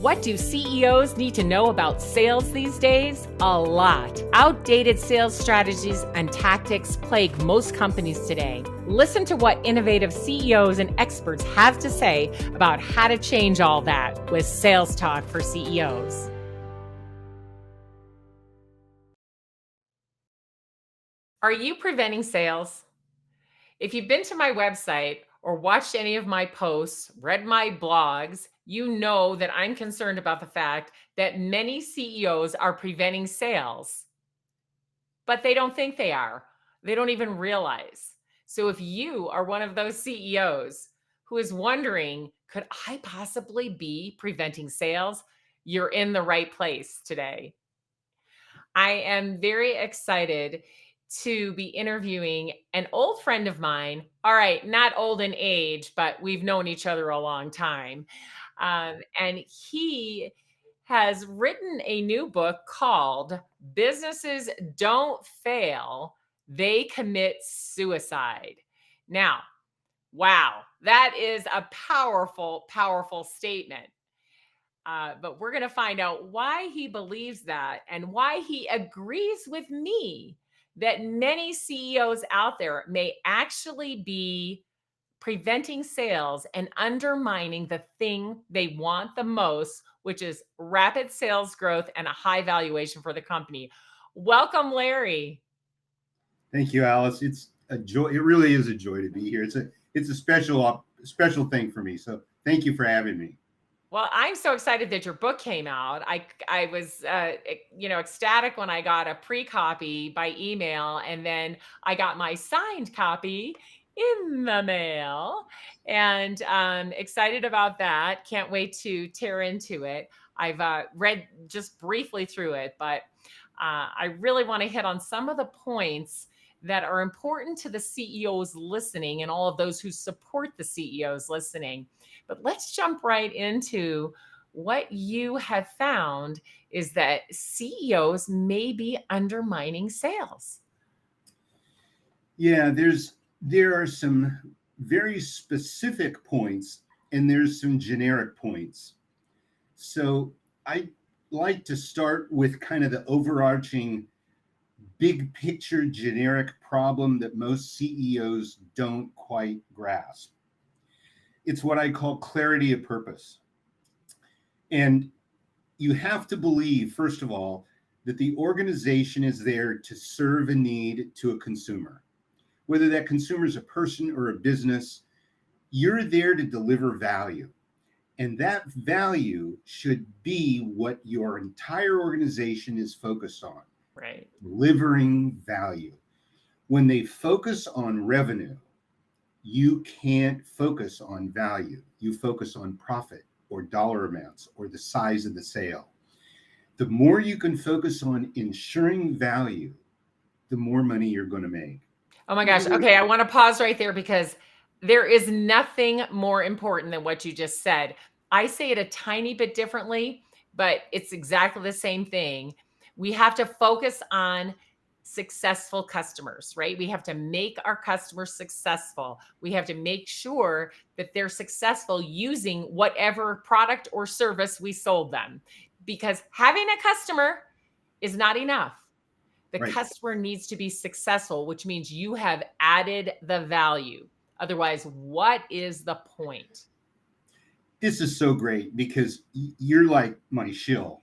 What do CEOs need to know about sales these days? A lot. Outdated sales strategies and tactics plague most companies today. Listen to what innovative CEOs and experts have to say about how to change all that with Sales Talk for CEOs. Are you preventing sales? If you've been to my website or watched any of my posts, read my blogs, you know that I'm concerned about the fact that many CEOs are preventing sales, but they don't think they are. They don't even realize. So if you are one of those CEOs who is wondering, could I possibly be preventing sales? You're in the right place today. I am very excited to be interviewing an old friend of mine. All right, not old in age, but we've known each other a long time. And he has written a new book called Businesses Don't Fail, They Commit Suicide. Now, wow, that is a powerful, powerful statement. But we're going to find out why he believes that and why he agrees with me that many CEOs out there may actually be preventing sales and undermining the thing they want the most, which is rapid sales growth and a high valuation for the company. Welcome, Larry. Thank you, Alice. It's a joy. It really is a joy to be here. It's a special thing for me. So thank you for having me. Well, I'm so excited that your book came out. I was ecstatic when I got a pre-copy by email, and then I got my signed copy in the mail, and excited about that. Can't wait to tear into it. I've read just briefly through it, but I really want to hit on some of the points that are important to the CEOs listening and all of those who support the CEOs listening. But let's jump right into what you have found is that CEOs may be undermining sales. Yeah, there are some very specific points and there's some generic points. So I like to start with kind of the overarching big picture generic problem that most CEOs don't quite grasp. It's what I call clarity of purpose. And you have to believe, first of all, that the organization is there to serve a need to a consumer. Whether that consumer is a person or a business, you're there to deliver value. And that value should be what your entire organization is focused on. Right. Delivering value. When they focus on revenue, you can't focus on value. You focus on profit or dollar amounts or the size of the sale. The more you can focus on ensuring value, the more money you're going to make. Oh my gosh. Okay, I want to pause right there because there is nothing more important than what you just said. I say it a tiny bit differently, but it's exactly the same thing. We have to focus on successful customers, right? We have to make our customers successful. We have to make sure that they're successful using whatever product or service we sold them. Because having a customer is not enough. The Right. customer needs to be successful, which means you have added the value. Otherwise, what is the point? This is so great because you're like my shill.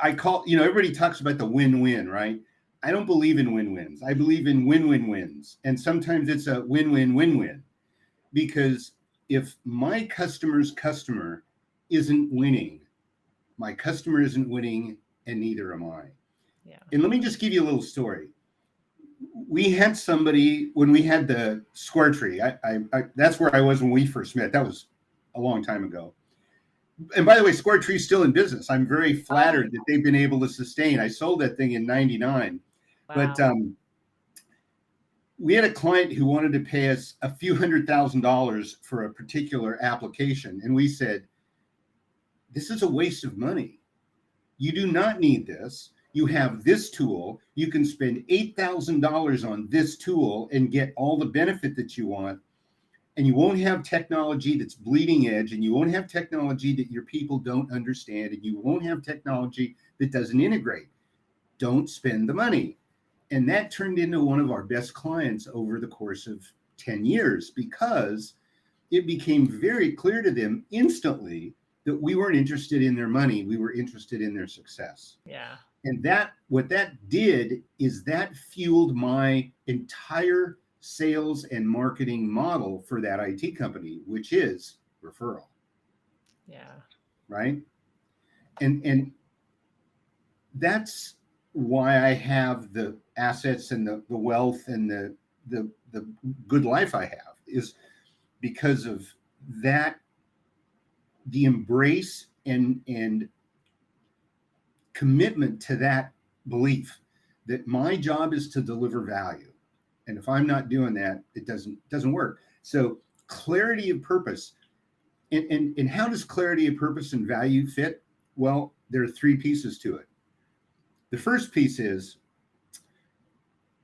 I call, everybody talks about the win-win, right? I don't believe in win-wins. I believe in win-win-wins. And sometimes it's a win-win-win-win. Because if my customer's customer isn't winning, my customer isn't winning, and neither am I. Yeah. And let me just give you a little story. We had somebody, when we had the Square Tree, that's where I was when we first met. That was a long time ago. And by the way, Square Tree is still in business. I'm very flattered that they've been able to sustain. I sold that thing in 99. Wow. But we had a client who wanted to pay us a few $100,000 for a particular application. And we said, this is a waste of money. You do not need this. You have this tool. You can spend $8,000 on this tool and get all the benefit that you want. and you won't have technology that's bleeding edge, and you won't have technology that your people don't understand, and you won't have technology that doesn't integrate. Don't spend the money. And that turned into one of our best clients over the course of 10 years because it became very clear to them instantly that we weren't interested in their money, we were interested in their success. Yeah. And that, what that did is that fueled my entire sales and marketing model for that IT company, which is referral. Yeah. Right. And that's why I have the assets and the wealth and the good life I have, is because of that, the embrace and commitment to that belief that my job is to deliver value. And if I'm not doing that, it doesn't work. So clarity of purpose. And how does clarity of purpose and value fit? Well, there are three pieces to it. The first piece is,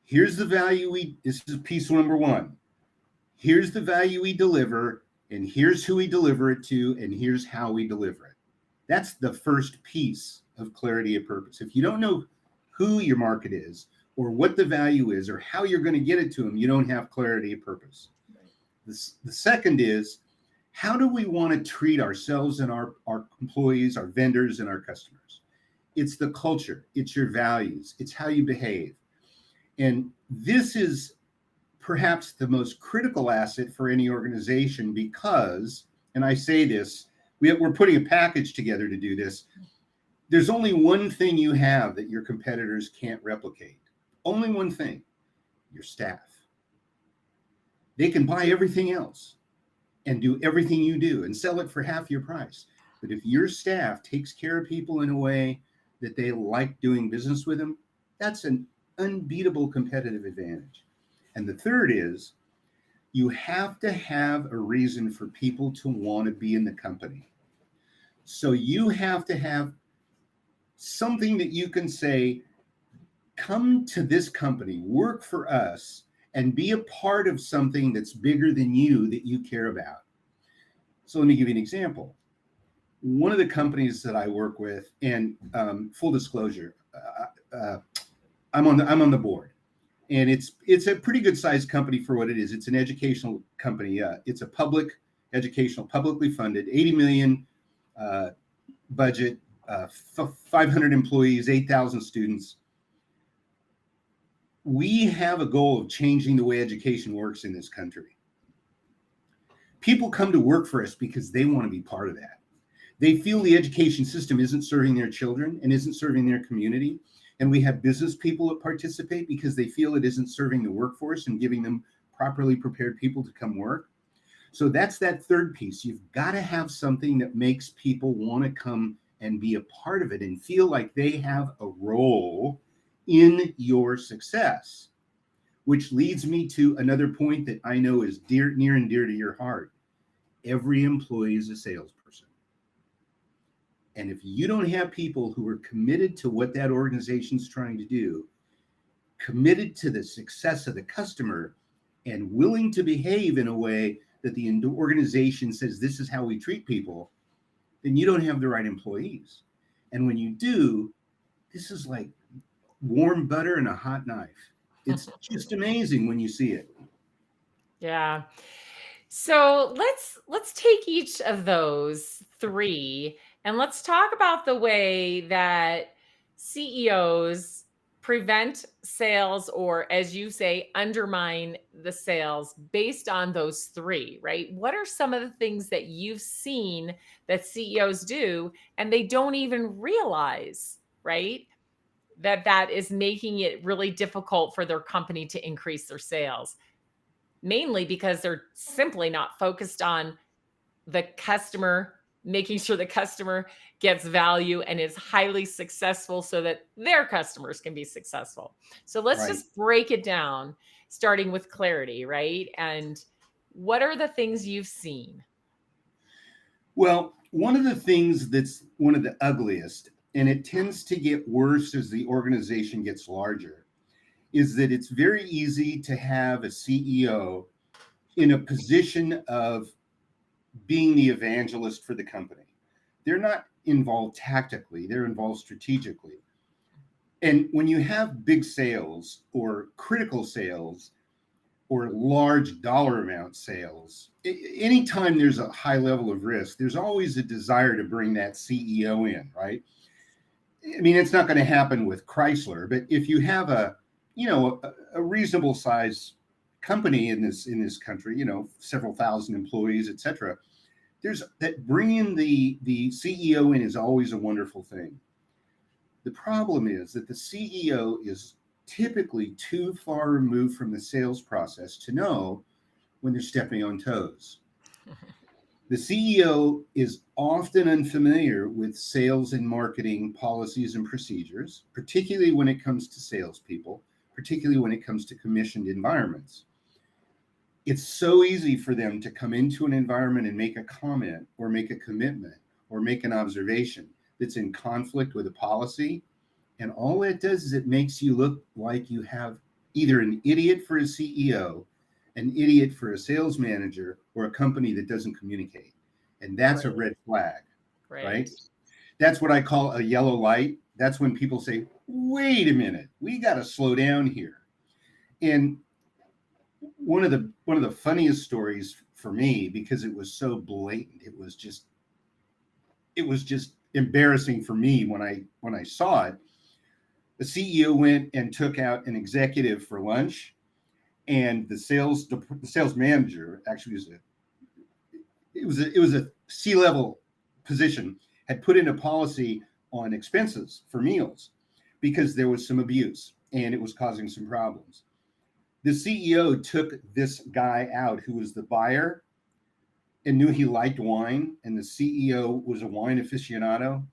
here's the value this is piece number one. Here's the value we deliver, and here's who we deliver it to, and here's how we deliver it. That's the first piece of clarity of purpose. If you don't know who your market is, or what the value is, or how you're going to get it to them, you don't have clarity of purpose. The second is, how do we want to treat ourselves and our employees, our vendors, and our customers? It's the culture, it's your values, it's how you behave. And this is perhaps the most critical asset for any organization because, and I say this, we're putting a package together to do this. There's only one thing you have that your competitors can't replicate. Only one thing: your staff. They can buy everything else and do everything you do and sell it for half your price. But if your staff takes care of people in a way that they like doing business with them, that's an unbeatable competitive advantage. And the third is, you have to have a reason for people to want to be in the company. So you have to have something that you can say, come to this company, work for us, and be a part of something that's bigger than you that you care about. So let me give you an example. One of the companies that I work with, and full disclosure, I'm on the board, and it's a pretty good sized company for what it is. It's an educational company. It's a public educational, publicly funded, 80 million budget, 500 employees, 8,000 students. We have a goal of changing the way education works in this country. People come to work for us because they want to be part of that. They feel the education system isn't serving their children and isn't serving their community. And we have business people that participate because they feel it isn't serving the workforce and giving them properly prepared people to come work. So that's that third piece. You've got to have something that makes people want to come and be a part of it and feel like they have a role in your success, which leads me to another point that I know is near and dear to your heart. Every employee is a salesperson. And if you don't have people who are committed to what that organization's trying to do, committed to the success of the customer, and willing to behave in a way that the organization says this is how we treat people, then you don't have the right employees. And when you do, this is like warm butter and a hot knife. It's just amazing when you see it. Yeah. So let's take each of those three and let's talk about the way that CEOs prevent sales, or as you say, undermine the sales based on those three, right? What are some of the things that you've seen that CEOs do and they don't even realize, right? That is making it really difficult for their company to increase their sales, mainly because they're simply not focused on the customer, making sure the customer gets value and is highly successful so that their customers can be successful. So let's Right. just break it down, starting with clarity, right? And what are the things you've seen? Well, one of the things that's one of the ugliest, and it tends to get worse as the organization gets larger, is that it's very easy to have a CEO in a position of being the evangelist for the company. They're not involved tactically, they're involved strategically. And when you have big sales or critical sales or large dollar amount sales, anytime there's a high level of risk, there's always a desire to bring that CEO in, right? I mean, it's not going to happen with Chrysler, but if you have a reasonable size company in this country, several thousand employees, et cetera, there's that bringing the CEO in is always a wonderful thing. The problem is that the CEO is typically too far removed from the sales process to know when they're stepping on toes. The CEO is often unfamiliar with sales and marketing policies and procedures, particularly when it comes to salespeople, particularly when it comes to commissioned environments. It's so easy for them to come into an environment and make a comment or make a commitment or make an observation that's in conflict with a policy. And all it does is it makes you look like you have either an idiot for a CEO, an idiot for a sales manager, or a company that doesn't communicate. And that's a red flag, right? That's what I call a yellow light. That's when people say, wait a minute, we got to slow down here. And one of the funniest stories for me, because it was so blatant, it was just embarrassing for me when I saw it. The CEO went and took out an executive for lunch, and the sales manager, actually it was a C-level position, had put in a policy on expenses for meals because there was some abuse and it was causing some problems. The CEO took this guy out who was the buyer and knew he liked wine, and the CEO was a wine aficionado.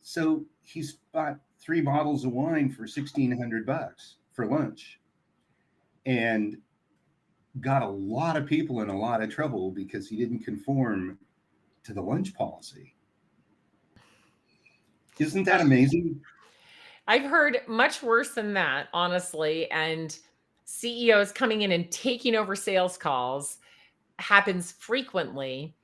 So he bought 3 bottles of wine for $1,600 for lunch and got a lot of people in a lot of trouble because he didn't conform to the lunch policy. Isn't that amazing? I've heard much worse than that, honestly. And CEOs coming in and taking over sales calls happens frequently.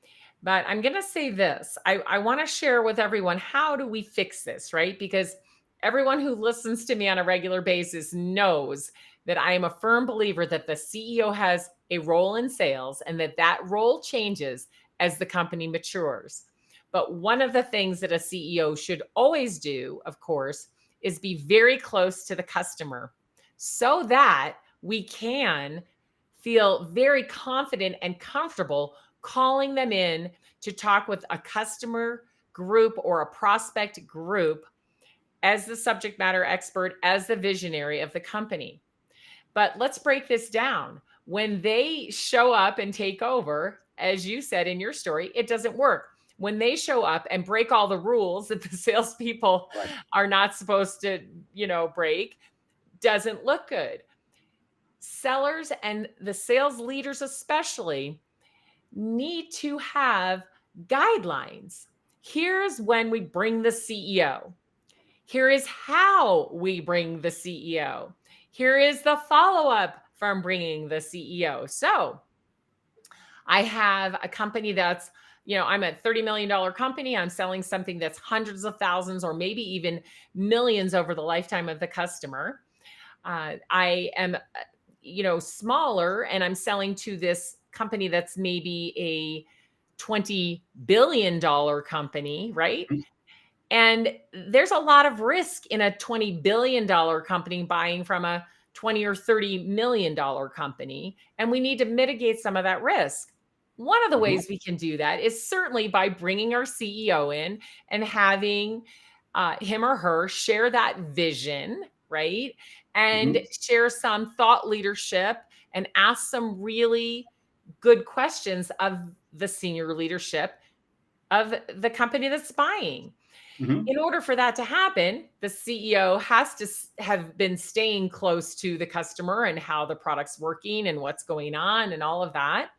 But I'm going to say this. I want to share with everyone, how do we fix this, right? Because everyone who listens to me on a regular basis knows that I am a firm believer that the CEO has a role in sales and that role changes as the company matures. But one of the things that a CEO should always do, of course, is be very close to the customer so that we can feel very confident and comfortable calling them in to talk with a customer group or a prospect group as the subject matter expert, as the visionary of the company. But let's break this down. When they show up and take over, as you said in your story, it doesn't work. When they show up and break all the rules that the salespeople Right. are not supposed to, break, doesn't look good. Sellers and the sales leaders especially need to have guidelines. Here's when we bring the CEO. Here is how we bring the CEO. Here is the follow-up from bringing the CEO. So I have a company that's, I'm a $30 million company. I'm selling something that's hundreds of thousands or maybe even millions over the lifetime of the customer. I am, smaller, and I'm selling to this company that's maybe a $20 billion company, right? And there's a lot of risk in a $20 billion company buying from a 20 or $30 million company. And we need to mitigate some of that risk. One of the Mhm. ways we can do that is certainly by bringing our CEO in and having him or her share that vision, right? And Mhm. share some thought leadership and ask some really good questions of the senior leadership of the company that's buying. Mhm. In order for that to happen, the CEO has to have been staying close to the customer and how the product's working and what's going on and all of that.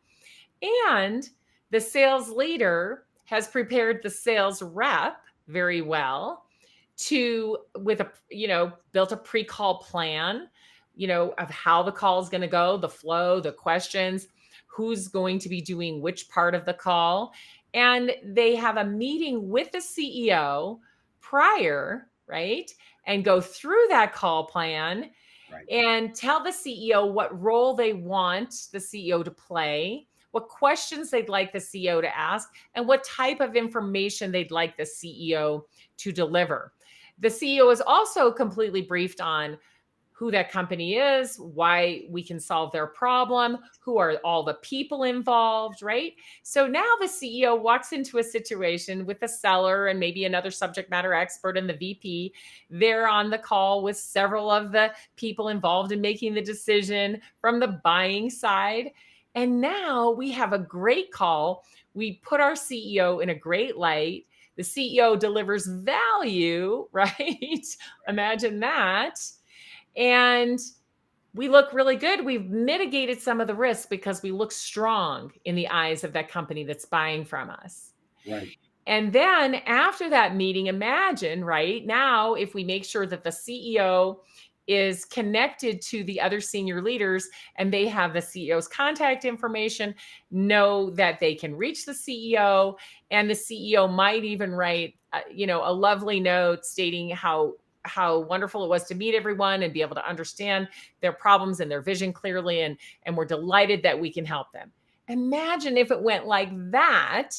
And the sales leader has prepared the sales rep very well with built a pre-call plan, of how the call is going to go, the flow, the questions. who's going to be doing which part of the call. And they have a meeting with the CEO prior, right? And go through that call plan Right. and tell the CEO what role they want the CEO to play, what questions they'd like the CEO to ask, and what type of information they'd like the CEO to deliver. The CEO is also completely briefed on who that company is, why we can solve their problem, who are all the people involved, right? So now the CEO walks into a situation with the seller and maybe another subject matter expert and the VP. They're on the call with several of the people involved in making the decision from the buying side. And now we have a great call. We put our CEO in a great light. The CEO delivers value, right? Imagine that. And we look really good. We've mitigated some of the risk because we look strong in the eyes of that company that's buying from us. Right. And then after that meeting, imagine, right now, if we make sure that the CEO is connected to the other senior leaders and they have the CEO's contact information, know that they can reach the CEO, and the CEO might even write, a lovely note stating how wonderful it was to meet everyone and be able to understand their problems and their vision clearly, and we're delighted that we can help them. Imagine if it went like that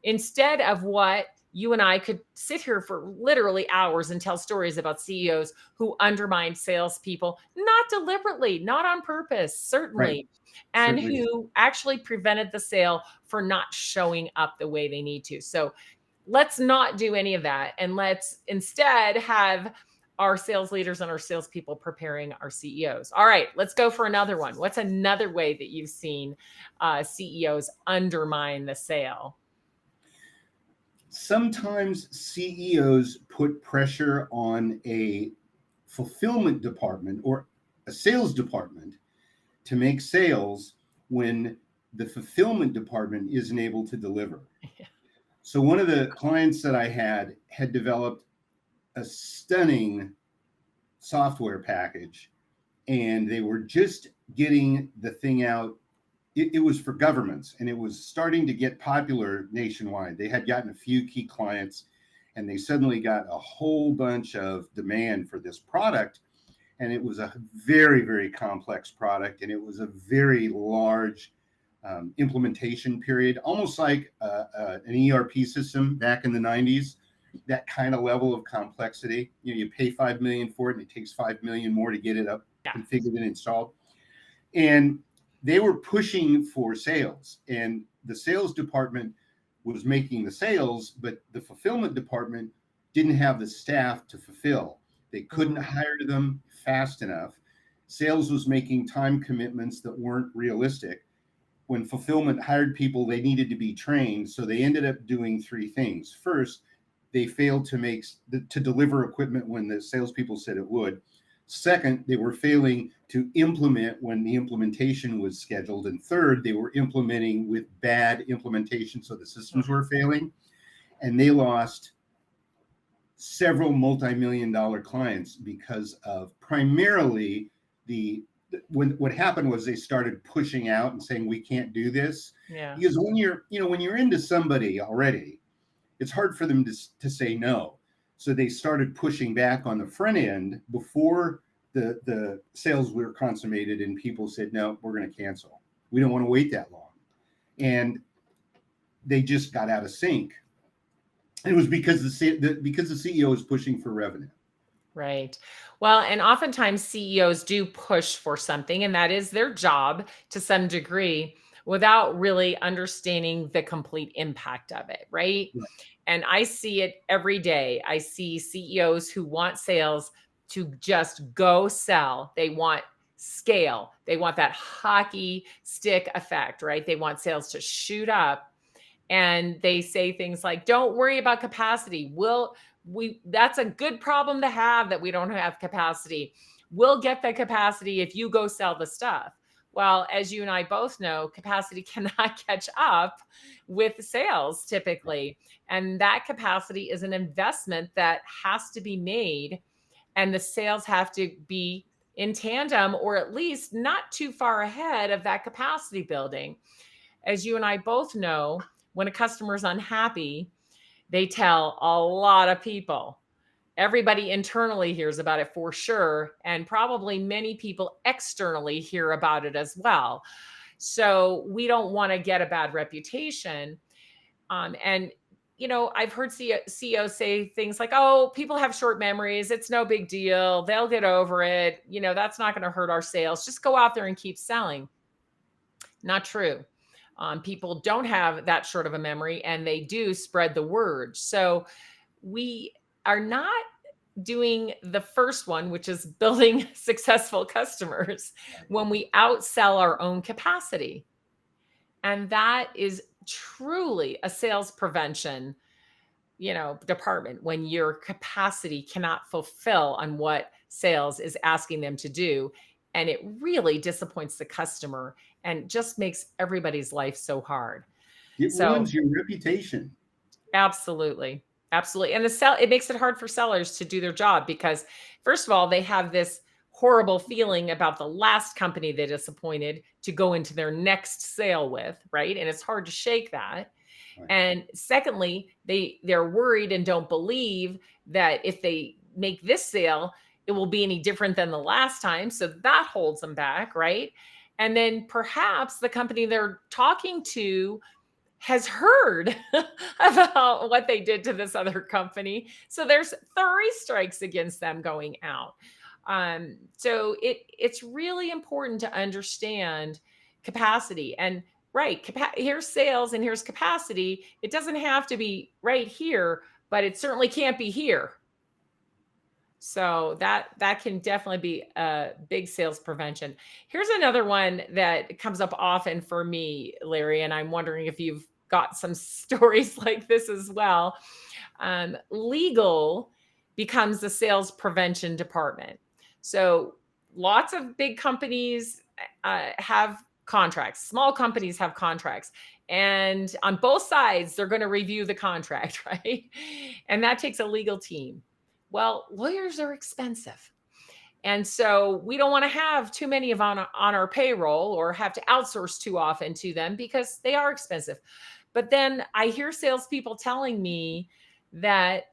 instead of what you and I could sit here for literally hours and tell stories about CEOs who undermine salespeople, not deliberately, not on purpose, Right. certainly, and Certainly. who actually prevented the sale for not showing up the way they need to. So let's not do any of that. And let's instead have our sales leaders and our salespeople preparing our CEOs. All right, let's go for another one. What's another way that you've seen CEOs undermine the sale? Sometimes CEOs put pressure on a fulfillment department or a sales department to make sales when the fulfillment department isn't able to deliver. Yeah. So one of the clients that I had developed a stunning software package, and they were just getting the thing out. It was for governments, and it was starting to get popular nationwide. They had gotten a few key clients, and they suddenly got a whole bunch of demand for this product. And it was a very, very complex product, and it was a very large implementation period, almost like an ERP system back in the 90s. That kind of level of complexity. You pay $5 million for it, and it takes $5 million more to get it up, Yeah. configured, and installed. And they were pushing for sales, and the sales department was making the sales, but the fulfillment department didn't have the staff to fulfill. They couldn't hire them fast enough. Sales was making time commitments that weren't realistic. When fulfillment hired people, they needed to be trained. So they ended up doing three things. First, they failed to deliver equipment when the salespeople said it would. Second, they were failing to implement when the implementation was scheduled. And third, they were implementing with bad implementation, so the systems were failing. And they lost several multi-million-dollar clients because of primarily what happened was they started pushing out and saying, we can't do this. Yeah. Because when you're into somebody already, it's hard for them to say no. So they started pushing back on the front end before the sales were consummated, and people said, no, we're going to cancel. We don't want to wait that long. And they just got out of sync. And it was because the CEO is pushing for revenue. Right. Well, and oftentimes CEOs do push for something, and that is their job to some degree without really understanding the complete impact of it. Right. Right. And I see it every day. I see CEOs who want sales to just go sell. They want scale. They want that hockey stick effect, right? They want sales to shoot up. And they say things like, don't worry about capacity. That's a good problem to have that we don't have capacity. We'll get the capacity if you go sell the stuff. Well, as you and I both know, capacity cannot catch up with sales typically. And that capacity is an investment that has to be made, and the sales have to be in tandem or at least not too far ahead of that capacity building. as you and I both know, when a customer's unhappy, they tell a lot of people. Everybody internally hears about it for sure, and probably many people externally hear about it as well. So we don't want to get a bad reputation. And I've heard CEOs say things like, "Oh, people have short memories. It's no big deal. They'll get over it. That's not going to hurt our sales. Just go out there and keep selling." Not true. People don't have that short of a memory, and they do spread the word. So we are not doing the first one, which is building successful customers, when we outsell our own capacity. And that is truly a sales prevention, department, when your capacity cannot fulfill on what sales is asking them to do. And it really disappoints the customer and just makes everybody's life so hard. It So ruins your reputation. absolutely. Absolutely. And it makes it hard for sellers to do their job because, first of all, they have this horrible feeling about the last company they disappointed to go into their next sale with, right? And it's hard to shake that. Right. And secondly, they're worried and don't believe that if they make this sale, it will be any different than the last time. So that holds them back, right? And then perhaps the company they're talking to has heard about what they did to this other company. So there's 3 strikes against them going out. So it's really important to understand capacity. And right, here's sales and here's capacity. It doesn't have to be right here, but it certainly can't be here. So that can definitely be a big sales prevention. Here's another one that comes up often for me, Larry, and I'm wondering if you've got some stories like this as well. Legal becomes the sales prevention department. So lots of big companies have contracts. Small companies have contracts. And on both sides, they're going to review the contract, right? And that takes a legal team. Well, lawyers are expensive. And so we don't want to have too many on our payroll or have to outsource too often to them because they are expensive. But then I hear salespeople telling me that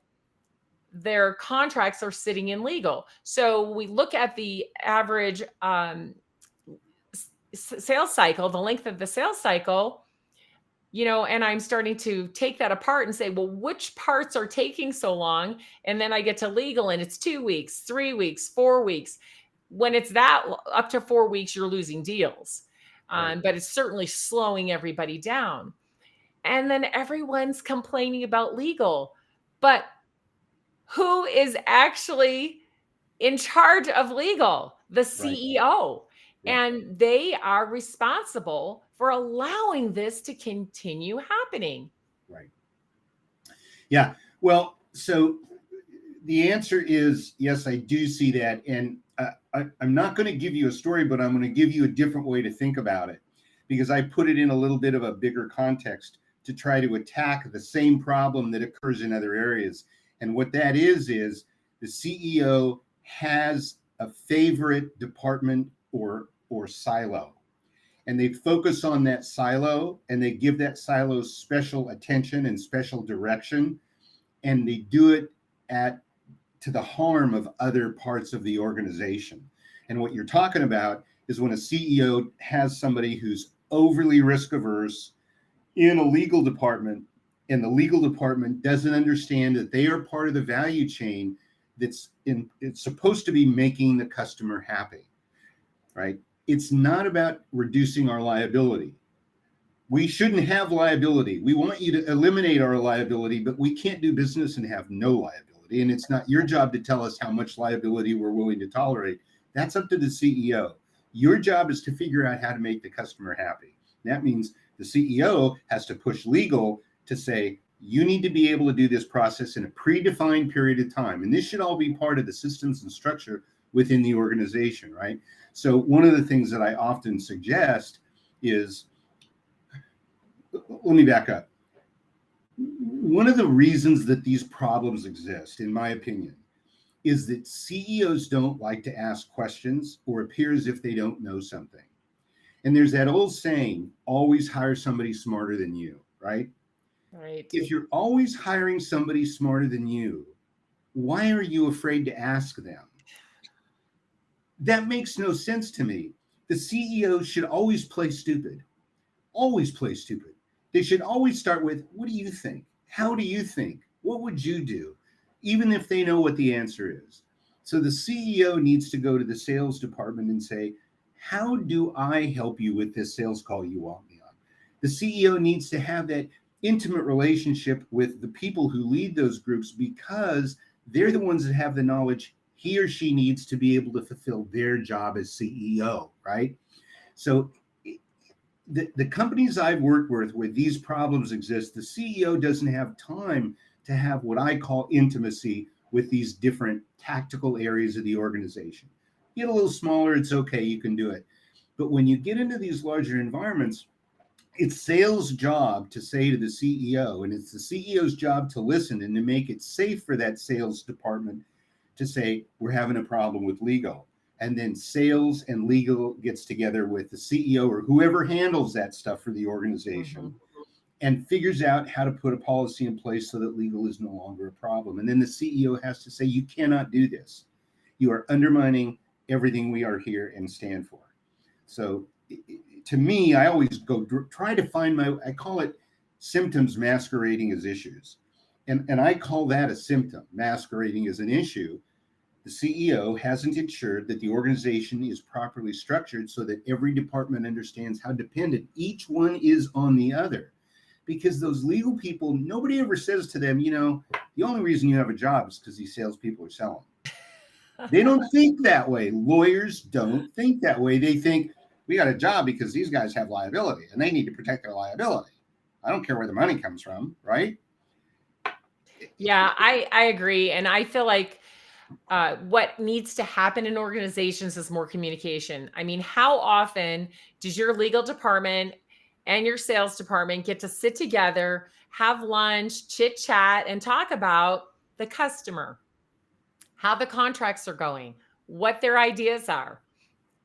their contracts are sitting in legal. So we look at the average sales cycle, the length of the sales cycle, and I'm starting to take that apart and say, well, which parts are taking so long? And then I get to legal and it's 2 weeks, 3 weeks, 4 weeks. When it's that up to 4 weeks, you're losing deals. Right. But it's certainly slowing everybody down. And then everyone's complaining about legal. But who is actually in charge of legal? The CEO. Yeah. And they are responsible for allowing this to continue happening. Right. Yeah. Well, so the answer is yes, I do see that. And I'm not going to give you a story, but I'm going to give you a different way to think about it because I put it in a little bit of a bigger context to try to attack the same problem that occurs in other areas. And what that is the CEO has a favorite department or silo. And they focus on that silo and they give that silo special attention and special direction. And they do it to the harm of other parts of the organization. And what you're talking about is when a CEO has somebody who's overly risk averse in a legal department, and the legal department doesn't understand that they are part of the value chain it's supposed to be making the customer happy, right? It's not about reducing our liability. We shouldn't have liability. We want you to eliminate our liability, but we can't do business and have no liability. And it's not your job to tell us how much liability we're willing to tolerate. That's up to the CEO. Your job is to figure out how to make the customer happy. That means the CEO has to push legal to say, you need to be able to do this process in a predefined period of time. And this should all be part of the systems and structure within the organization, right? So one of the things that I often suggest is, let me back up. One of the reasons that these problems exist, in my opinion, is that CEOs don't like to ask questions or appear as if they don't know something. And there's that old saying, always hire somebody smarter than you, right? Right. If you're always hiring somebody smarter than you, why are you afraid to ask them? That makes no sense to me. The CEO should always play stupid. Always play stupid. They should always start with, what do you think? How do you think? What would you do? Even if they know what the answer is. So the CEO needs to go to the sales department and say, how do I help you with this sales call you want me on? The CEO needs to have that intimate relationship with the people who lead those groups because they're the ones that have the knowledge he or she needs to be able to fulfill their job as CEO, right? So the companies I've worked with where these problems exist, the CEO doesn't have time to have what I call intimacy with these different tactical areas of the organization. Get a little smaller, it's okay, you can do it. But when you get into these larger environments, it's sales' job to say to the CEO, and it's the CEO's job to listen and to make it safe for that sales department to say, we're having a problem with legal. And then sales and legal gets together with the CEO or whoever handles that stuff for the organization and figures out how to put a policy in place so that legal is no longer a problem. And then the CEO has to say, you cannot do this. You are undermining everything we are here and stand for. So to me, I always go try to find I call it symptoms masquerading as issues. And I call that a symptom masquerading as an issue. The CEO hasn't ensured that the organization is properly structured so that every department understands how dependent each one is on the other. Because those legal people, nobody ever says to them, the only reason you have a job is because these salespeople are selling. They don't think that way. Lawyers don't think that way. They think we got a job because these guys have liability and they need to protect their liability. I don't care where the money comes from, right? Yeah, I agree. And I feel like what needs to happen in organizations is more communication. I mean, how often does your legal department and your sales department get to sit together, have lunch, chit chat, and talk about the customer, how the contracts are going, what their ideas are,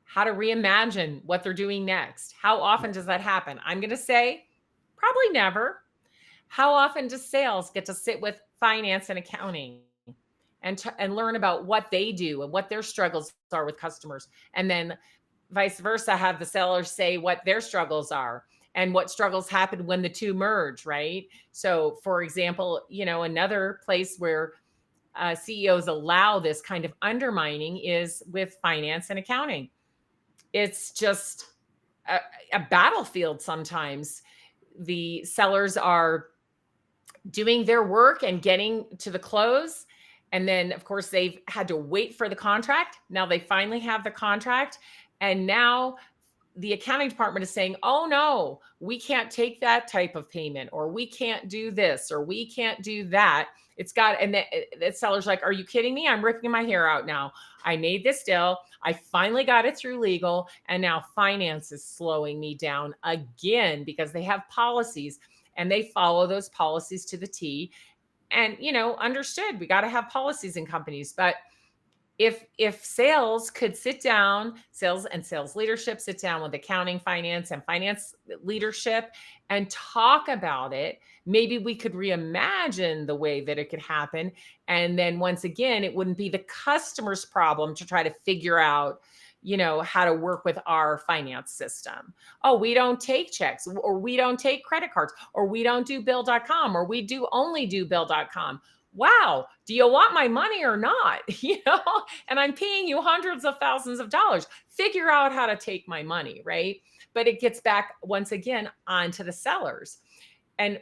how to reimagine what they're doing next? How often does that happen? I'm going to say probably never. How often does sales get to sit with finance and accounting and learn about what they do and what their struggles are with customers, and then vice versa, have the sellers say what their struggles are and what struggles happen when the two merge, right? So for example, another place where CEOs allow this kind of undermining is with finance and accounting. It's just a, a battlefield sometimes. The sellers are doing their work and getting to the close. And then, of course, they've had to wait for the contract. Now they finally have the contract. And now the accounting department is saying, oh, no, we can't take that type of payment, or we can't do this, or we can't do that. It's got, and the seller's like, are you kidding me? I'm ripping my hair out now. I made this deal. I finally got it through legal. And now finance is slowing me down again because they have policies and they follow those policies to the T. And, understood, we got to have policies in companies. But if sales could sit down, sales and sales leadership sit down with accounting, finance, and finance leadership and talk about it, maybe we could reimagine the way that it could happen. And then once again, it wouldn't be the customer's problem to try to figure out, how to work with our finance system. Oh, we don't take checks, or we don't take credit cards, or we don't do bill.com, or we do only do bill.com. Wow, do you want my money or not? And I'm paying you hundreds of thousands of dollars. Figure out how to take my money, right? But it gets back once again onto the sellers. And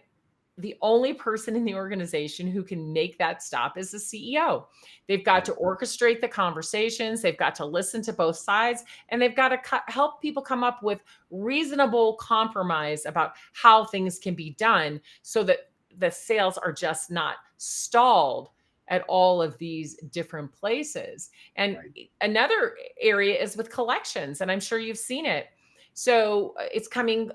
the only person in the organization who can make that stop is the CEO. They've got to orchestrate the conversations, they've got to listen to both sides, and they've got to help people come up with reasonable compromise about how things can be done so that the sales are just not stalled at all of these different places. And another area is with collections, and I'm sure you've seen it. So it's coming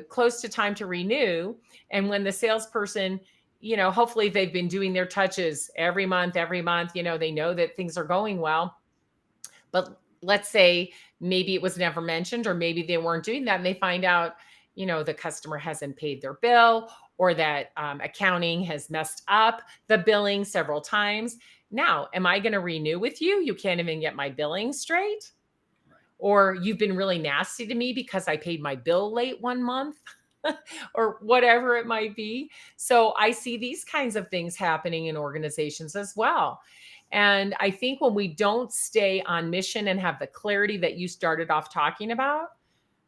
close to time to renew. And when the salesperson, hopefully they've been doing their touches every month, they know that things are going well. But let's say maybe it was never mentioned, or maybe they weren't doing that and they find out, the customer hasn't paid their bill, or that accounting has messed up the billing several times. Now, am I going to renew with you? You can't even get my billing straight. Or you've been really nasty to me because I paid my bill late one month. Or whatever it might be. So I see these kinds of things happening in organizations as well. And I think when we don't stay on mission and have the clarity that you started off talking about,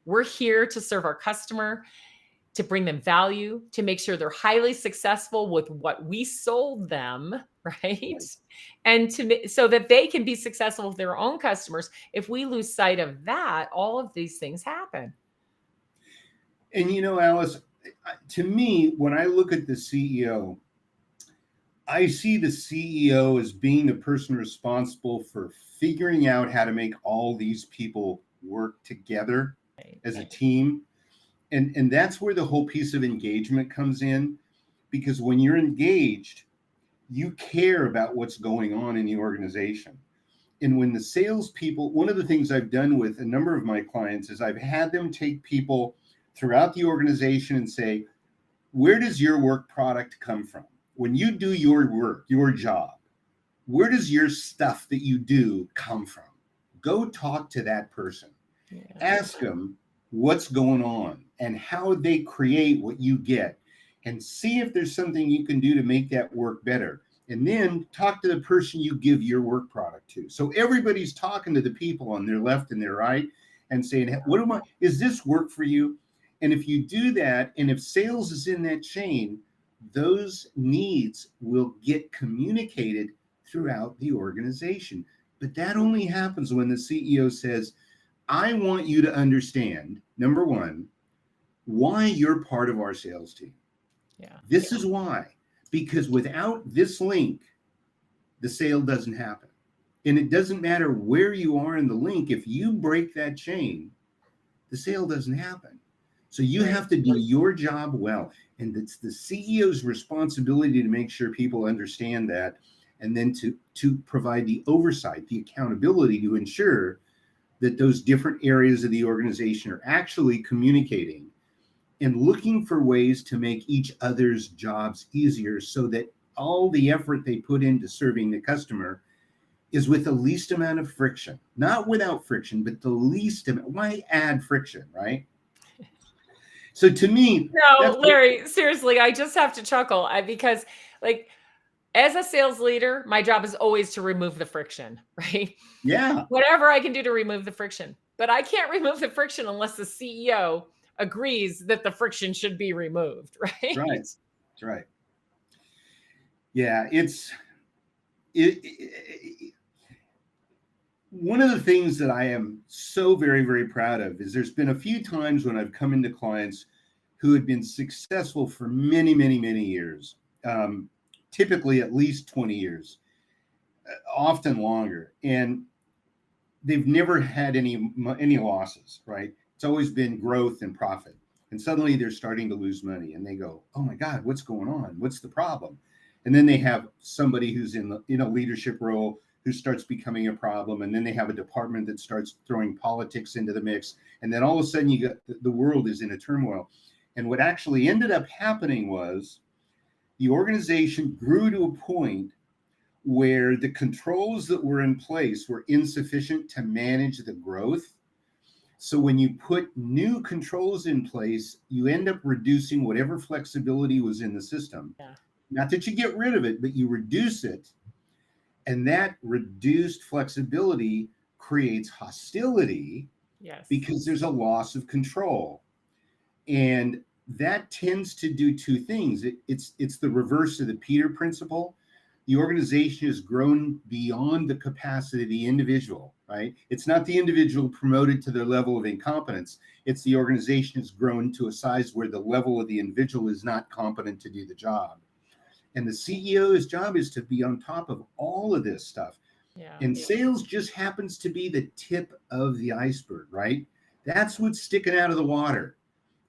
we're here to serve our customer, to bring them value, to make sure they're highly successful with what we sold them, right? And so that they can be successful with their own customers. If we lose sight of that, all of these things happen. And Alice, to me, when I look at the CEO, I see the CEO as being the person responsible for figuring out how to make all these people work together as a team. And that's where the whole piece of engagement comes in, because when you're engaged, you care about what's going on in the organization. And when the salespeople, one of the things I've done with a number of my clients is I've had them take people throughout the organization and say, where does your work product come from? When you do your work, your job, where does your stuff that you do come from? Go talk to that person. Yeah. Ask them what's going on and how they create what you get, and see if there's something you can do to make that work better. And then talk to the person you give your work product to. So everybody's talking to the people on their left and their right and saying, is this work for you? And if you do that, and if sales is in that chain, those needs will get communicated throughout the organization. But that only happens when the CEO says, I want you to understand, number one, why you're part of our sales team. Yeah. This is why. Because without this link, the sale doesn't happen. And it doesn't matter where you are in the link. If you break that chain, the sale doesn't happen. So you have to do your job well. And it's the CEO's responsibility to make sure people understand that, and then to provide the oversight, the accountability to ensure that those different areas of the organization are actually communicating and looking for ways to make each other's jobs easier, so that all the effort they put into serving the customer is with the least amount of friction. Not without friction, but the least amount. Why add friction, right? So to me, no, Larry, seriously, I just have to chuckle because, like, as a sales leader, my job is always to remove the friction, right? Yeah. Whatever I can do to remove the friction. But I can't remove the friction unless the CEO agrees that the friction should be removed, right? That's right. That's right. Yeah, one of the things that I am so very, very proud of is there's been a few times when I've come into clients who had been successful for many, many, many years, typically at least 20 years, often longer. And they've never had any losses, right? It's always been growth and profit. And suddenly they're starting to lose money, and they go, oh my God, what's going on? What's the problem? And then they have somebody who's in a leadership role who starts becoming a problem. And then they have a department that starts throwing politics into the mix. And then all of a sudden you got the world is in a turmoil. And what actually ended up happening was the organization grew to a point where the controls that were in place were insufficient to manage the growth. So when you put new controls in place, you end up reducing whatever flexibility was in the system. Yeah. Not that you get rid of it, but you reduce it. And that reduced flexibility creates hostility. Yes. Because there's a loss of control. And that tends to do two things. It's the reverse of the Peter principle. The organization has grown beyond the capacity of the individual, right? It's not the individual promoted to their level of incompetence. It's the organization has grown to a size where the level of the individual is not competent to do the job. And the CEO's job is to be on top of all of this stuff. Yeah. And sales just happens to be the tip of the iceberg, right? That's what's sticking out of the water.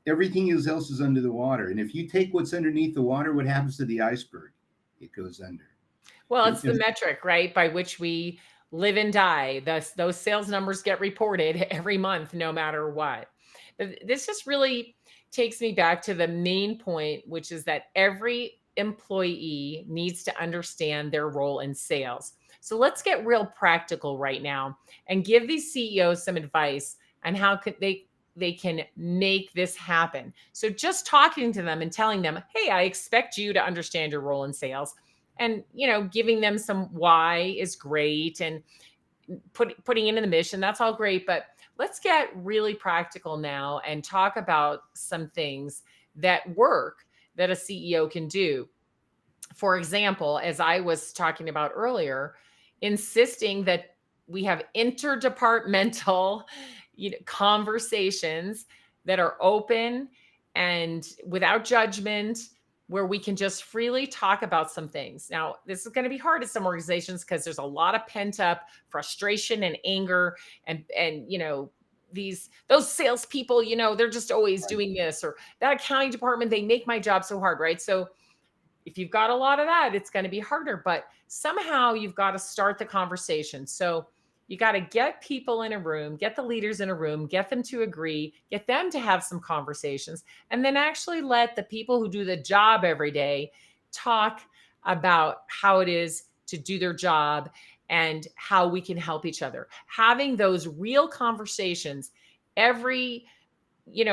Everything else is under the water. And if you take what's underneath the water, what happens to the iceberg? It goes under. Well, it's the metric, right, by which we live and die. Those sales numbers get reported every month, no matter what. But this just really takes me back to the main point, which is that every employee needs to understand their role in sales. So let's get real practical right now and give these CEOs some advice on how could they can make this happen. So just talking to them and telling them, "Hey, I expect you to understand your role in sales." And, giving them some why is great, and putting it in the mission, that's all great, but let's get really practical now and talk about some things that work that a CEO can do. For example, as I was talking about earlier, insisting that we have interdepartmental conversations that are open and without judgment, where we can just freely talk about some things. Now, this is going to be hard at some organizations because there's a lot of pent up frustration and anger, and those salespeople, they're just always Right. doing this, or that accounting department, they make my job so hard, right? So if you've got a lot of that, it's going to be harder, but somehow you've got to start the conversation. So you got to get people in a room, get the leaders in a room, get them to agree, get them to have some conversations, and then actually let the people who do the job every day talk about how it is to do their job and how we can help each other. Having those real conversations every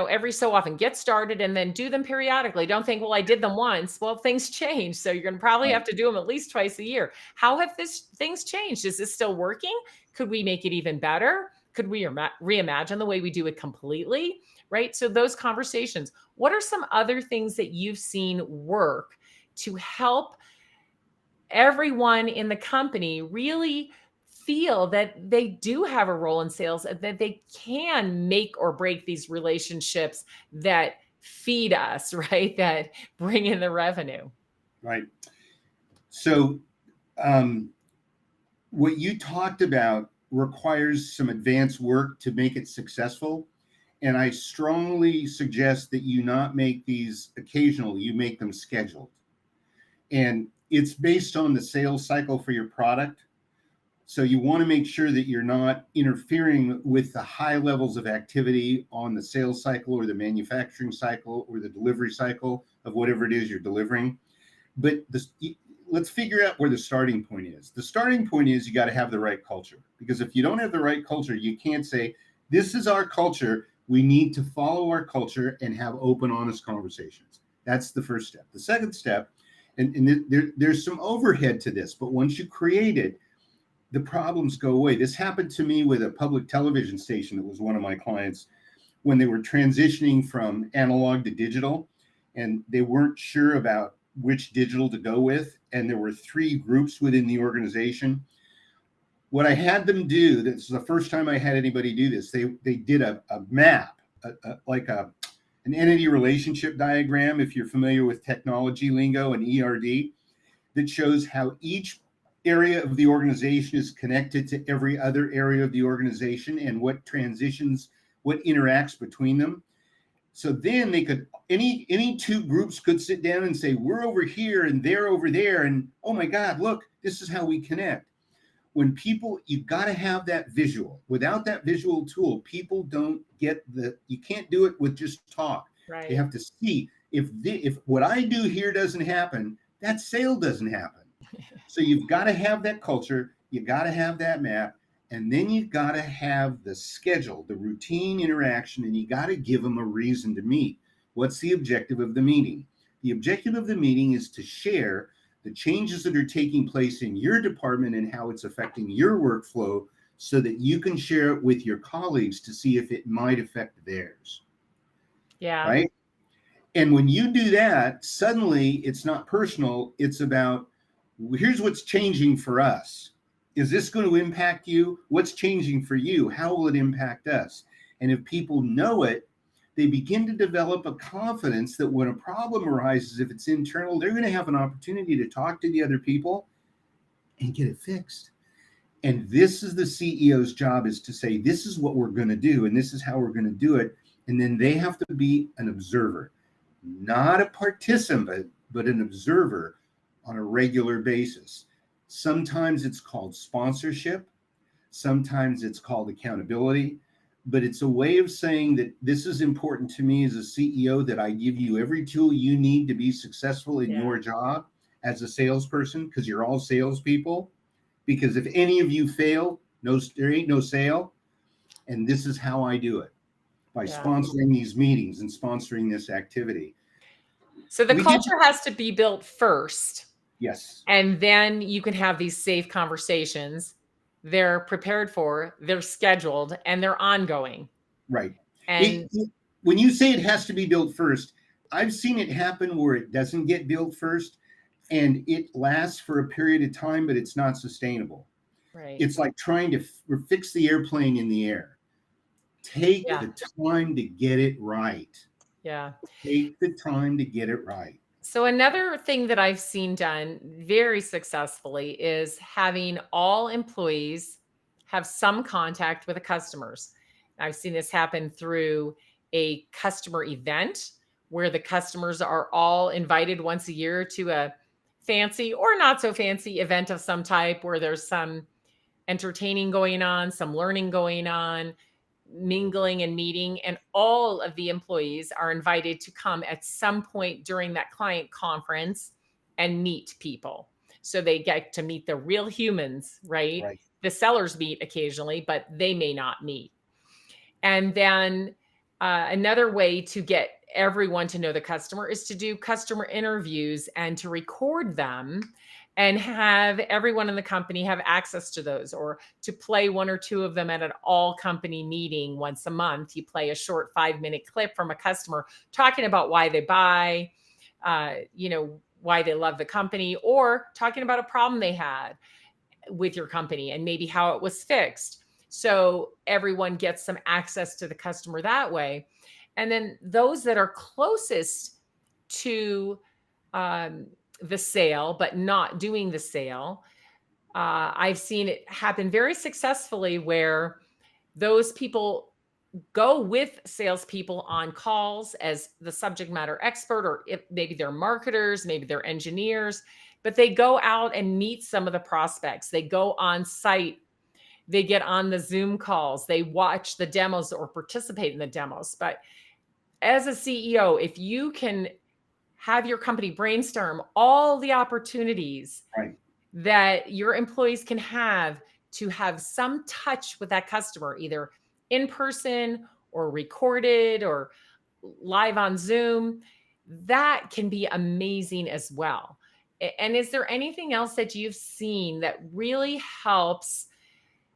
every so often, get started and then do them periodically. Don't think, well, I did them once. Well, things change. So you're going to probably Right. have to do them at least twice a year. How have things changed? Is this still working? Could we make it even better? Could we reimagine the way we do it completely? Right. So those conversations, what are some other things that you've seen work to help everyone in the company really feel that they do have a role in sales and that they can make or break these relationships that feed us, right? That bring in the revenue. Right. So, um, what you talked about requires some advanced work to make it successful. And I strongly suggest that you not make these occasional, you make them scheduled. And it's based on the sales cycle for your product. So you want to make sure that you're not interfering with the high levels of activity on the sales cycle or the manufacturing cycle or the delivery cycle of whatever it is you're delivering. But let's figure out where the starting point is. The starting point is you got to have the right culture, because if you don't have the right culture, you can't say, this is our culture. We need to follow our culture and have open, honest conversations. That's the first step. The second step, and there's some overhead to this, but once you create it, the problems go away. This happened to me with a public television station that was one of my clients when they were transitioning from analog to digital, and they weren't sure about which digital to go with. And there were 3 groups within the organization. What I had them do, this is the first time I had anybody do this, they did a map, like an entity relationship diagram, if you're familiar with technology lingo and ERD, that shows how each area of the organization is connected to every other area of the organization and what transitions, what interacts between them. So then they could, any 2 groups could sit down and say, we're over here and they're over there, and oh my God, look, this is how we connect. When people, you got to have that visual. Without that visual tool, people don't get you can't do it with just talk. They Right. have to see, if what I do here doesn't happen, that sale doesn't happen. So you've got to have that culture, you got to have that map, and then you've got to have the schedule, the routine interaction, and you got to give them a reason to meet. What's the objective of the meeting? The objective of the meeting is to share the changes that are taking place in your department and how it's affecting your workflow, so that you can share it with your colleagues to see if it might affect theirs, Yeah. right? And when you do that, suddenly it's not personal. It's about, here's what's changing for us. Is this going to impact you? What's changing for you? How will it impact us? And if people know it, they begin to develop a confidence that when a problem arises, if it's internal, they're going to have an opportunity to talk to the other people and get it fixed. And this is the CEO's job, is to say, this is what we're going to do, and this is how we're going to do it. And then they have to be an observer, not a participant, but an observer on a regular basis. Sometimes it's called sponsorship. Sometimes it's called accountability, but it's a way of saying that this is important to me as a CEO, that I give you every tool you need to be successful in Yeah. your job as a salesperson, because you're all salespeople. Because if any of you fail, no, there ain't no sale. And this is how I do it, by Yeah. sponsoring these meetings and sponsoring this activity. So the We did, culture has to be built first, yes, and then you can have these safe conversations. They're prepared for, they're scheduled, and they're ongoing. right. And When you say it has to be built first, I've seen it happen where it doesn't get built first and it lasts for a period of time, but it's not sustainable. right. It's like trying to fix the airplane in the air. Take Yeah. the time to get it right. Yeah. Take the time to get it right. So another thing that I've seen done very successfully is having all employees have some contact with the customers. I've seen this happen through a customer event where the customers are all invited once a year to a fancy or not so fancy event of some type where there's some entertaining going on, some learning going on, mingling and meeting, and all of the employees are invited to come at some point during that client conference and meet people. So they get to meet the real humans, right? Right. The sellers meet occasionally, but they may not meet. And then another way to get everyone to know the customer is to do customer interviews and to record them and have everyone in the company have access to those, or to play one or two of them at an all company meeting once a month. You play a short 5-minute clip from a customer talking about why they buy, why they love the company, or talking about a problem they had with your company and maybe how it was fixed. So everyone gets some access to the customer that way. And then those that are closest to um, the sale, but not doing the sale, I've seen it happen very successfully where those people go with salespeople on calls as the subject matter expert, or if maybe they're marketers, maybe they're engineers, but they go out and meet some of the prospects. They go on site, they get on the Zoom calls, they watch the demos or participate in the demos. But as a CEO, if you can have your company brainstorm all the opportunities Right. that your employees can have to have some touch with that customer, either in person or recorded or live on Zoom, that can be amazing as well. And is there anything else that you've seen that really helps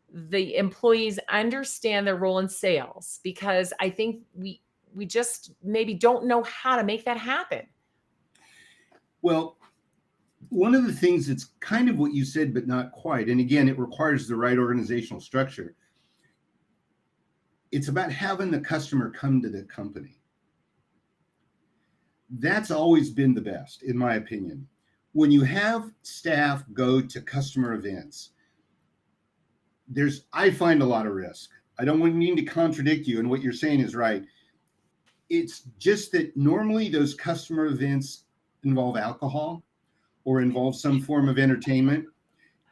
the employees understand their role in sales? Because I think we just maybe don't know how to make that happen. Well, one of the things that's kind of what you said, but not quite, and again, it requires the right organizational structure. It's about having the customer come to the company. That's always been the best, in my opinion. When you have staff go to customer events, I find a lot of risk. I don't mean to contradict you, and what you're saying is right. It's just that normally those customer events involve alcohol or involve some form of entertainment.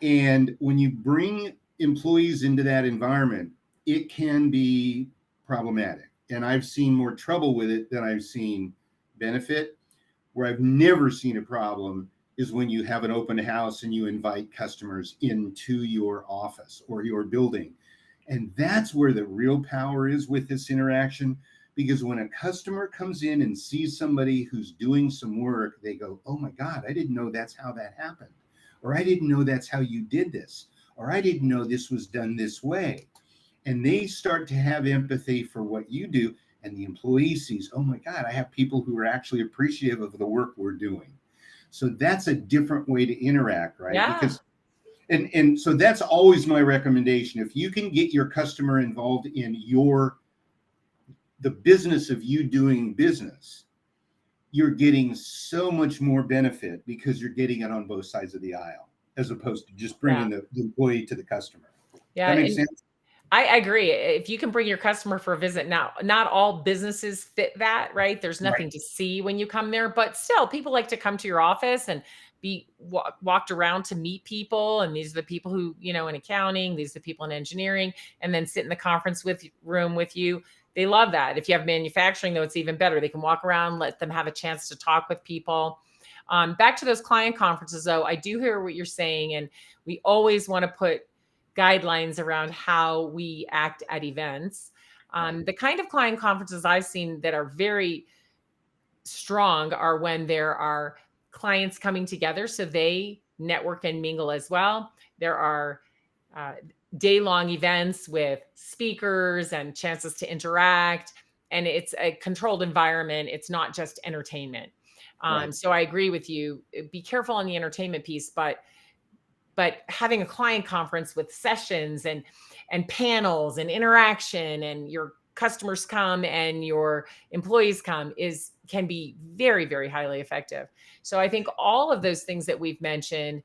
And when you bring employees into that environment, it can be problematic. And I've seen more trouble with it than I've seen benefit. Where I've never seen a problem is when you have an open house and you invite customers into your office or your building. And that's where the real power is with this interaction. Because when a customer comes in and sees somebody who's doing some work, they go, oh my God, I didn't know that's how that happened. Or I didn't know that's how you did this. Or I didn't know this was done this way. And they start to have empathy for what you do. And the employee sees, oh my God, I have people who are actually appreciative of the work we're doing. So that's a different way to interact, right? Yeah. Because and so that's always my recommendation. If you can get your customer involved in the business of you doing business, you're getting so much more benefit because you're getting it on both sides of the aisle, as opposed to just Yeah. bringing the employee to the customer. Yeah. That makes And sense? I agree. If you can bring your customer for a visit, now, not all businesses fit that, right? There's Right. nothing to see when you come there, but still, people like to come to your office and be walked around to meet people, and these are the people who, in accounting, these are the people in engineering, and then sit in the conference room with you. They love that. If you have manufacturing, though, it's even better. They can walk around, let them have a chance to talk with people. Back to those client conferences, though, I do hear what you're saying, and we always want to put guidelines around how we act at events. Right. The kind of client conferences I've seen that are very strong are when there are clients coming together so they network and mingle as well. There are uh, day-long events with speakers and chances to interact, and it's a controlled environment. It's not just entertainment. Right. So I agree with you. Be careful on the entertainment piece, but having a client conference with sessions and panels and interaction, and your customers come and your employees come, is can be very, very highly effective. So I think all of those things that we've mentioned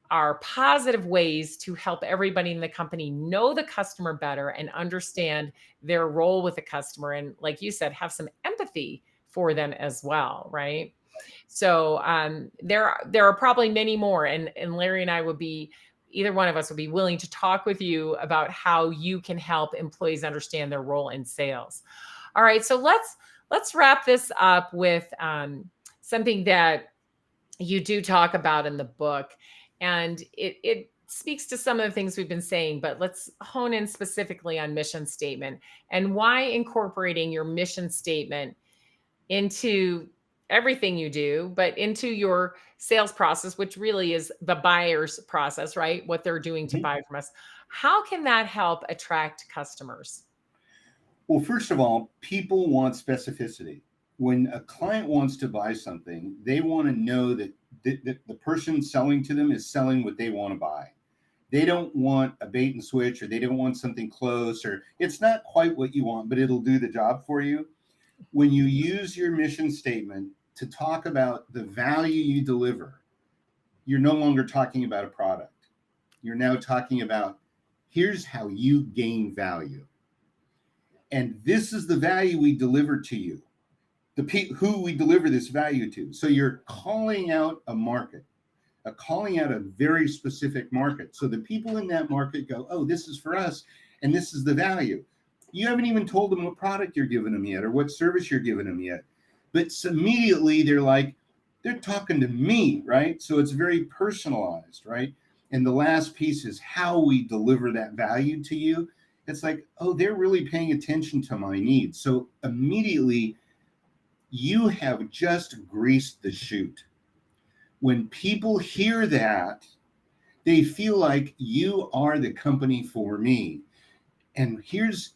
are positive ways to help everybody in the company know the customer better and understand their role with the customer, and like you said, have some empathy for them as well, right? So there are probably many more, and Larry and I would be, either one of us would be willing to talk with you about how you can help employees understand their role in sales. All right, so let's wrap this up with something that you do talk about in the book, and it speaks to some of the things we've been saying, but let's hone in specifically on mission statement and why incorporating your mission statement into everything you do, but into your sales process, which really is the buyer's process, right? What they're doing to Mhm. buy from us. How can that help attract customers? Well, first of all, people want specificity. When a client wants to buy something, they want to know that the person selling to them is selling what they want to buy. They don't want a bait and switch, or they don't want something close, or it's not quite what you want, but it'll do the job for you. When you use your mission statement to talk about the value you deliver, you're no longer talking about a product. You're now talking about, here's how you gain value. And this is the value we deliver to you, who we deliver this value to. So you're calling out a market, calling out a very specific market. So the people in that market go, oh, this is for us, and this is the value. You haven't even told them what product you're giving them yet, or what service you're giving them yet. But immediately they're like, they're talking to me, right? So it's very personalized, right? And the last piece is how we deliver that value to you. It's like, oh, they're really paying attention to my needs. So immediately you have just greased the chute. When people hear that, they feel like you are the company for me. And here's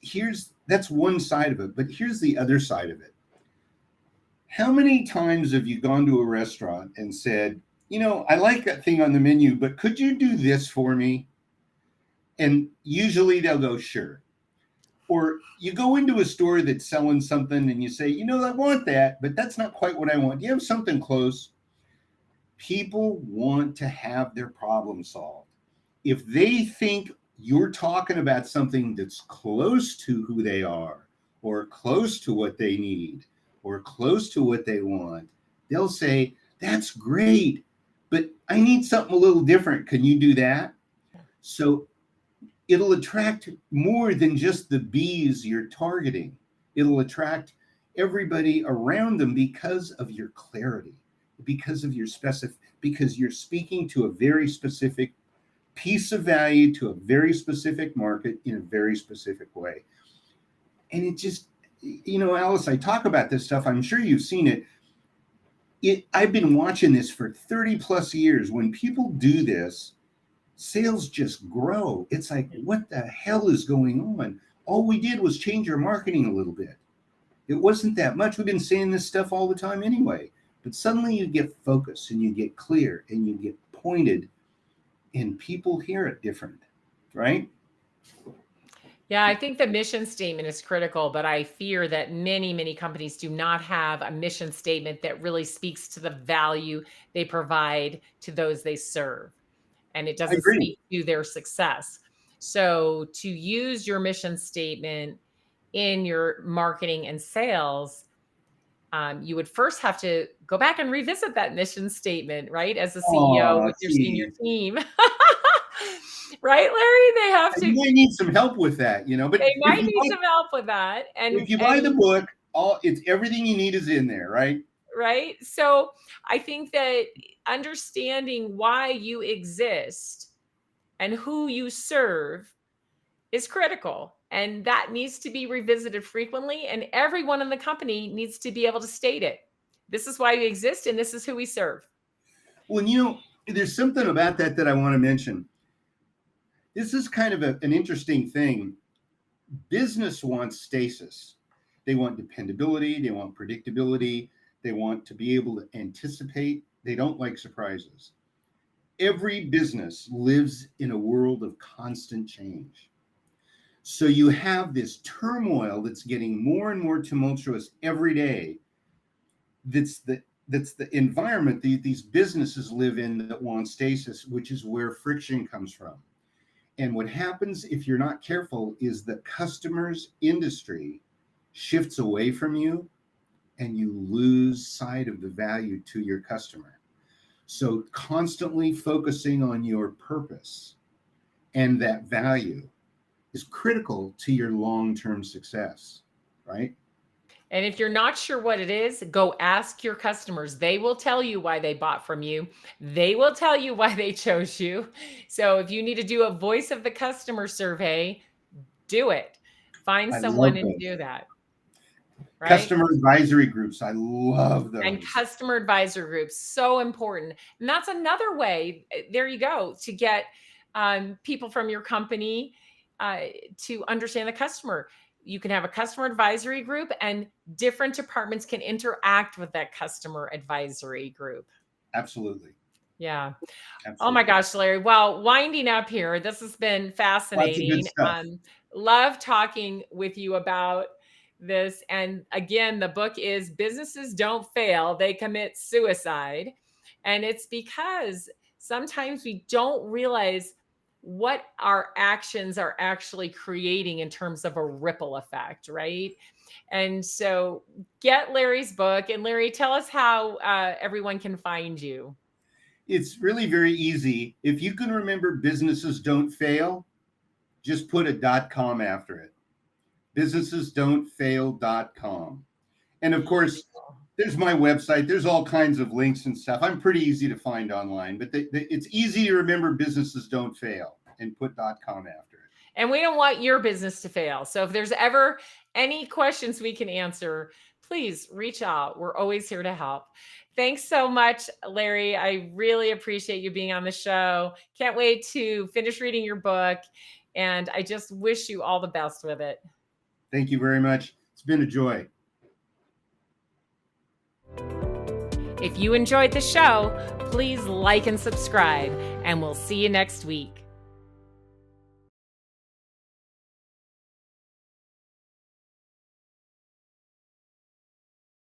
that's one side of it, but here's the other side of it. How many times have you gone to a restaurant and said, I like that thing on the menu, but could you do this for me? And usually they'll go, sure. Or you go into a store that's selling something and you say, I want that, but that's not quite what I want. Do you have something close? People want to have their problem solved. If they think you're talking about something that's close to who they are, or close to what they need, or close to what they want, they'll say, that's great, but I need something a little different. Can you do that? So it'll attract more than just the bees you're targeting. It'll attract everybody around them because of your clarity, because of your because you're speaking to a very specific piece of value to a very specific market in a very specific way. And it just, Alice, I talk about this stuff. I'm sure you've seen it. I've been watching this for 30 plus years. When people do this, sales just grow. It's like, what the hell is going on? All we did was change our marketing a little bit. It wasn't that much. We've been saying this stuff all the time anyway. But suddenly you get focused and you get clear and you get pointed, and people hear it different, right? Yeah, I think the mission statement is critical, but I fear that many, many companies do not have a mission statement that really speaks to the value they provide to those they serve, and it I doesn't agree. speak to their success. So, to use your mission statement in your marketing and sales, you would first have to go back and revisit that mission statement, right? As a CEO Oh, with your senior gee. team. Right, Larry? They have You to, might need some help with that, but they might need some help with that. if you buy the book, it's everything you need is in there, right? Right? So I think that understanding why you exist and who you serve is critical. And that needs to be revisited frequently. And everyone in the company needs to be able to state it. This is why we exist, and this is who we serve. Well, there's something about that I want to mention. This is kind of an interesting thing. Business wants stasis. They want dependability. They want predictability. They want to be able to anticipate. They don't like surprises. Every business lives in a world of constant change. So you have this turmoil that's getting more and more tumultuous every day. That's the environment these businesses live in that want stasis, which is where friction comes from. And what happens if you're not careful is the customer's industry shifts away from you and you lose sight of the value to your customer. So constantly focusing on your purpose and that value is critical to your long-term success, right? And if you're not sure what it is, go ask your customers. They will tell you why they bought from you. They will tell you why they chose you. So if you need to do a voice of the customer survey, do it. Find I someone love and those. do that. Right? Customer advisory groups. I love And those. customer advisor groups, so important. And that's another way, there you go, to get people from your company to understand the customer. You can have a customer advisory group, and different departments can interact with that customer advisory group. Absolutely. Yeah. Oh my Absolutely. gosh, Larry. Well, winding up here, this has been Lots of good fascinating. stuff. Love talking with you about this. And again, the book is Businesses Don't Fail, They Commit Suicide. And it's because sometimes we don't realize what our actions are actually creating in terms of a ripple effect, right? And so get Larry's book. And Larry, tell us how everyone can find you. It's really very easy. If you can remember businesses don't fail, just put a .com after it. Businessesdon'tfail.com. And of course, there's my website. There's all kinds of links and stuff. I'm pretty easy to find online, but it's easy to remember businesses don't fail and put .com after it. And we don't want your business to fail. So if there's ever any questions we can answer, please reach out. We're always here to help. Thanks so much, Larry. I really appreciate you being on the show. Can't wait to finish reading your book. And I just wish you all the best with it. Thank you very much. It's been a joy. If you enjoyed the show, please like and subscribe, and we'll see you next week.